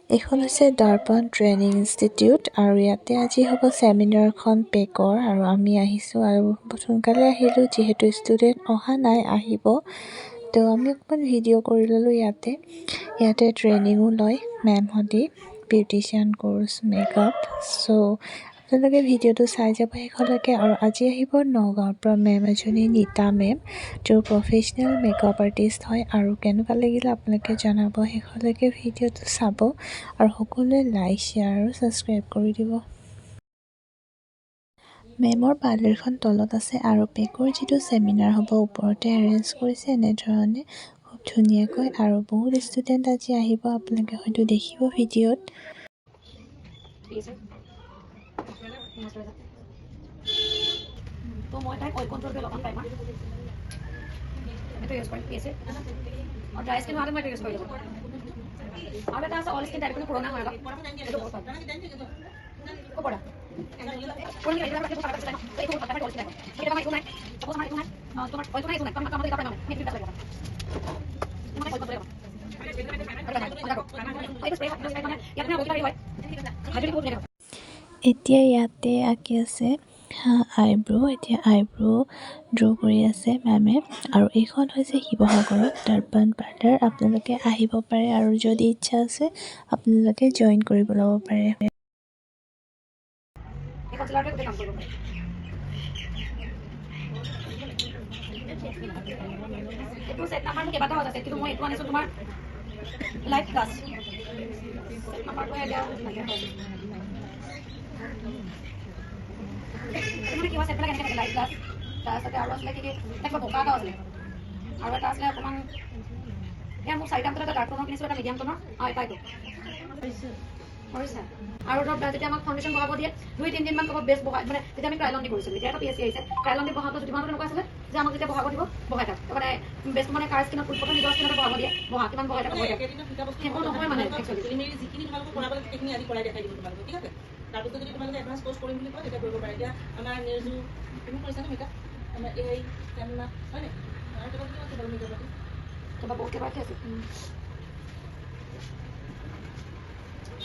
এখন হৈছে Darpan training institute আৰু ইয়াতে আজি হ'ব চেমিনাৰখন পেকৰ আৰু আমি আহিছোঁ আৰু সোনকালে আহিলোঁ যিহেতু ষ্টুডেণ্ট অহা নাই আহিব তো আমি অকণমান ভিডিঅ' কৰি ল'লোঁ ইয়াতে ট্ৰেইনিঙো লয় মেমহঁতি বিউটিচিয়ান কোৰ্চ মেকআপ চ' আপোনালোকে ভিডিঅ'টো চাই যাব শেষলৈকে আৰু আজি আহিব নগাঁৱৰ পৰা মেম এজনী নীতা মেম যোৰ প্ৰফেচনেল মেকআপ আৰ্টিষ্ট হয় আৰু কেনেকুৱা লাগিলে আপোনালোকে জনাব শেষলৈকে ভিডিঅ'টো চাব আৰু সকলোৱে লাইক শ্বেয়াৰ আৰু ছাবস্ক্ৰাইব কৰি দিব মেমৰ পাৰ্লাৰখন তলত আছে আৰু পেকৰ যিটো চেমিনাৰ হ'ব ওপৰতে এৰেঞ্জ কৰিছে এনেধৰণে খুব ধুনীয়াকৈ আৰু বহুত ষ্টুডেণ্ট আজি আহিব আপোনালোকে হয়তো দেখিব ভিডিঅ'ত तो मैं टाइप ऑयल कंट्रोल पे लगा प्राइमर मैं तो यूज कर पीएस और ड्राई स्किन वाले मैं तो यूज कर और बेटा ऐसा ऑयल स्किन टाइप में पुराना होगा तो बहुत को पड़ा कोई नहीं इधर के पता है एक को पता है ऑयल स्किन ये का मैं इसको नहीं सपोज मैं इसको नहीं तो मैं ऑयल को नहीं इसको नहीं काम का मैं फिर लगेगा मैं ऑयल कंट्रोल एक स्प्रे है या अपने बोतल है हाइड्रेट बोतल है এতিয়া ইয়াতে আঁকি আছে আইব্ৰো এতিয়া আইব্ৰো ড্ৰ কৰি আছে মেমে আৰু এইখন হৈছে শিৱসাগৰত দৰ্পণ পাৰ্লাৰ আপোনালোকে আহিব পাৰে আৰু যদি ইচ্ছা আছে আপোনালোকে জইন কৰিব ল'ব পাৰে এইটো সেট নাম্বাৰ মোক কেইবাটাও আছে কিন্তু মই এইটো আনিছো তোমাৰ লাইট প্লাছ সেট নাম্বাৰটো এতিয়া মানে কিবা সেট লাগে এনেকৈ লাইট প্লাছ তাৰপিছতে আৰু আছিলে কি কিবা বগা এটা আছিলে আৰু এটা আছিলে অকণমান এয়া মোক চাৰিটা ভিতৰত এটা ডাৰ্ক টনৰ কিনিছিলোঁ এটা মিডিয়াম টনৰ এটা এইটো আৰু ধৰক যেতিয়া আমাক ফাউণ্ডেশ্যন বহাব দিয়ে 2-3 দিনমান ক'ব বেষ্ট বহাই মানে তেতিয়া আমি ক্ৰাইলন দি কৰিছিলোঁ এতিয়া এটা PSC আহিছে ক্ৰাইলন দি বহাওঁতে যিমানটো তেনেকুৱা আছিলে যে আমাক যেতিয়া বহাব দিব বহাই থাক মানে বেষ্ট মানে কাৰ স্কিনত প্ৰথম নিজৰ স্কিনতে বহাব দিয়ে বহা কিমান বহাই থাক সেইবোৰ নহয় মানে একচুৱেলি যিখিনি তোমালোকক কৰাবলৈ সেইখিনি আজি কৰাই দেখাই দিব তোমালোকক ঠিক আছে তাৰপিছত যদি তোমালোকে এডভান্স কোৰ্চ কৰিম বুলি কয় তেতিয়া কৰিব পাৰে এতিয়া আমাৰ নেজু তুমি কৰিছানে মেকআপ আমাৰ এই কেমেৰা হয়নে আৰু কিবা কিবা আছে বাৰু মেকআপ কিবা বহুত কিবা আছে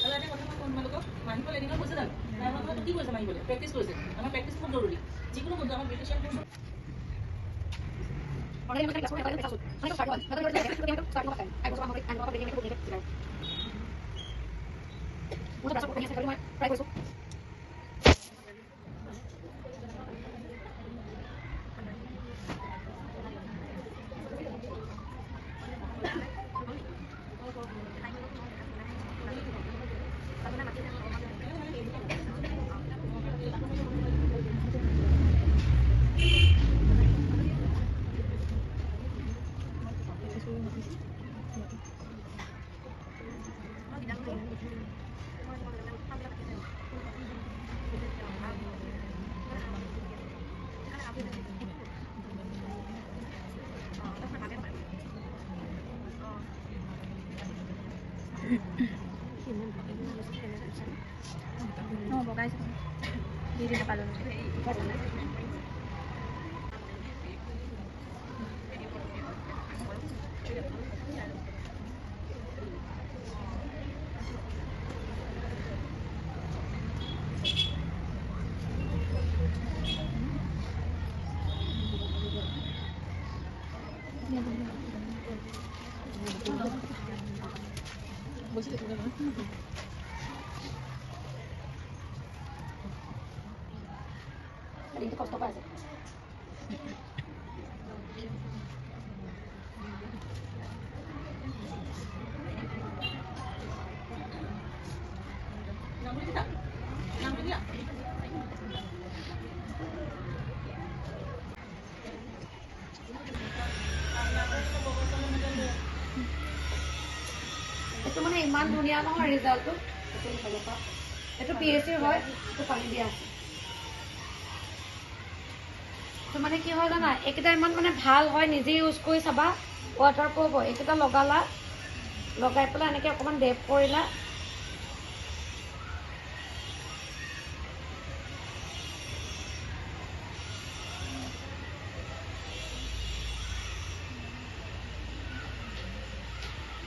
আৰু এটা কথা মই তোমালোকক মাহিবলে এদিনত কৈছে জানো নাই মই তোমাক কি কৈছে মাহিবলে প্ৰেক্টিছ কৰিছে আমাৰ প্ৰেক্টিছ খুব জৰুৰী যিকোনো বস্তু আমাৰ beautician course Orang yang makan kelas itu saya start one. Betul betul kita start makan. Aku sama aku begini aku begini. Udah masuk begini sekali mah. Try besok. No, guys. Hindi na pala. Ini kos apa sih? Itu mana iman dunia no result tuh? Itu kalau apa? Itu PSC হয়, itu পানি দিয়া আছে। তো মানে কি হয় জানা এইকেইটা ইমান মানে ভাল হয় নিজে ইউজ কৰি চাবা ৱাটাৰ প্ৰুফ হয় এইকেইটা লগালা লগাই পেলাই এনেকৈ অকণমান ডেপ কৰিলা।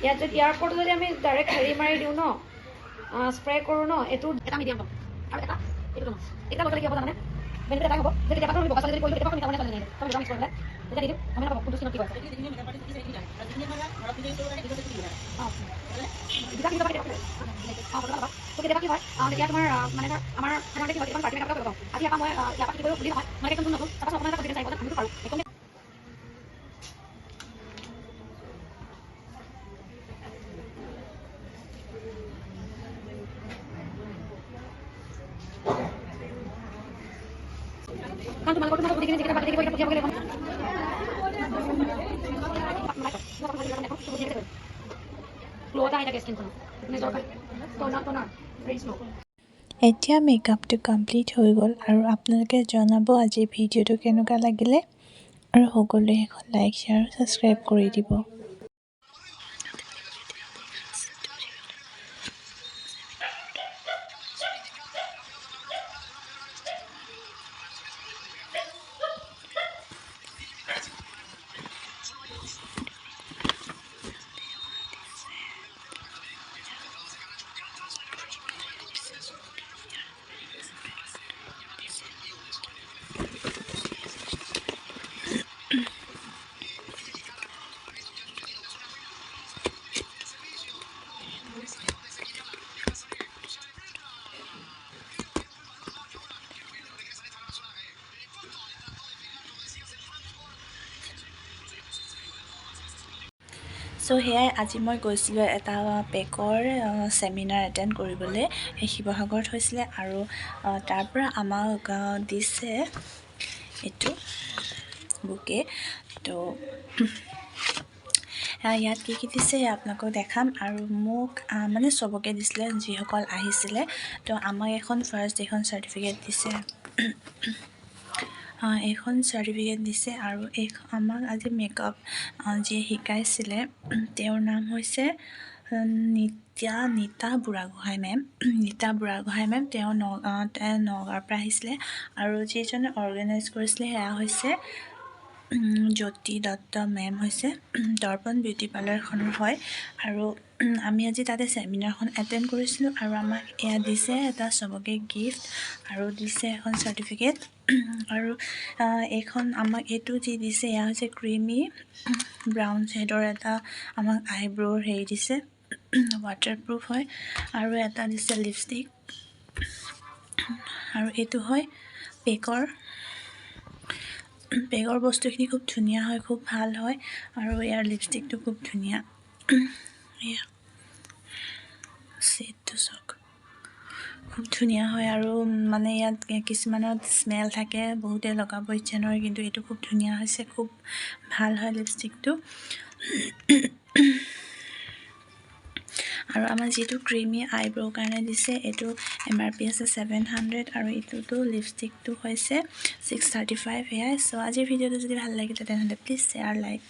ইয়াত যদি ইয়াৰ ওপৰতো যদি আমি ডাইৰেক্ট হেৰি মাৰি দিওঁ ন, স্প্ৰে কৰোঁ ন, এইটো এটা মিডিয়াম ল'ম আৰু এটা এইটো ল'ম। এটা লগালে কি হ'ব জানানে? বেনিফিট এটাই হ'ব যে কেতিয়াবা আমি বগা চালি যদি কৰিলোঁ, কেতিয়াবা আমি তাৰমানে চালি নাহিলে তো মিক্স কৰি পেলাই তেতিয়া দি দিম। আমি নাপাব কোনটো স্কিনত কি কৰিছে। তো কেতিয়াবা কি হয়, তেতিয়া তোমাৰ মানে ধৰ আমাৰ সাধাৰণতে কি হয়, কেতিয়াবা পাৰ্টি মেকআপত লগাওঁ। আজি ইয়াৰ পৰা মই ইয়াৰ পৰা কি কৰিব বুলি নহয়, মই একদম নতুন তাৰপাছত অকণমান এটা কনফিডেঞ্চ আহিব যে আমিতো পাৰোঁ একদম। কাৰণ তোমালোকৰ গোটেইখিনি যিকেইটা বাকী থাকিব এইকেইটা পঠিয়াব লাগিব। গ্লো এটা আহি থাকে স্কিনখনত নিজৰ টনাৰ ভেৰি স্লো। এতিয়া মেকআপটো কমপ্লিট হৈ গ'ল আৰু আপোনালোকে জনাব আজি ভিডিঅ'টো কেনেকুৱা লাগিলে আৰু সকলোৱে এখন লাইক শ্বেয়াৰ আৰু ছাবস্ক্ৰাইব কৰি দিব। চ' সেয়াই আজি মই গৈছিলোঁ এটা পেকৰ ছেমিনাৰ এটেণ্ড কৰিবলৈ, শিৱসাগৰত হৈছিলে আৰু তাৰ পৰা আমাক দিছে এইটো বুকে। তো ইয়াত কি দিছে আপোনালোকক দেখাম আৰু মোক মানে চবকে দিছিলে যিসকল আহিছিলে। তো আমাক ফাৰ্ষ্ট এখন চাৰ্টিফিকেট দিছে, এইখন চাৰ্টিফিকেট দিছে আৰু আমাক আজি মেকআপ যিয়ে শিকাইছিলে তেওঁৰ নাম হৈছে নীতা বুঢ়াগোহাঁই মেম। নীতা বুঢ়াগোহাঁই মেম, তেওঁ নগাঁৱৰ পৰা আহিছিলে আৰু যিজনে অৰ্গেনাইজ কৰিছিলে সেয়া হৈছে জ্যোতি দত্ত মেম, হৈছে দৰ্পণ বিউটি পাৰ্লাৰখনৰ হয়। আৰু আমি আজি তাতে ছেমিনাৰখন এটেণ্ড কৰিছিলোঁ আৰু আমাক এয়া দিছে এটা চবকে গিফ্ট আৰু দিছে এখন চাৰ্টিফিকেট। আৰু এইখন আমাক এইটো যি দিছে এয়া হৈছে ক্ৰীমি ব্ৰাউন শ্বেডৰ এটা আমাক আইব্ৰৰ হেৰি দিছে, ৱাটাৰপ্ৰুফ হয়। আৰু এটা দিছে লিপষ্টিক আৰু এইটো হয় পেকৰ বস্তুখিনি খুব ধুনীয়া হয়, খুব ভাল হয় আৰু ইয়াৰ লিপষ্টিকটো খুব ধুনীয়া। এয়া চেটটো চাওক, খুব ধুনীয়া হয় আৰু মানে ইয়াত কিছুমানত স্মেল থাকে, বহুতে লগাব ইচ্ছা নকৰে, কিন্তু এইটো খুব ধুনীয়া হৈছে, খুব ভাল হয় লিপষ্টিকটো। আৰু আমাৰ যিটো ক্ৰীমি আইব্ৰৰ কাৰণে দিছে এইটো MRP আছে 700 আৰু এইটোতো লিপষ্টিকটো হৈছে 635 সেয়াই। চ' আজিৰ ভিডিঅ'টো যদি ভাল লাগিলে তেনেহ'লে প্লিজ শ্বেয়াৰ লাইক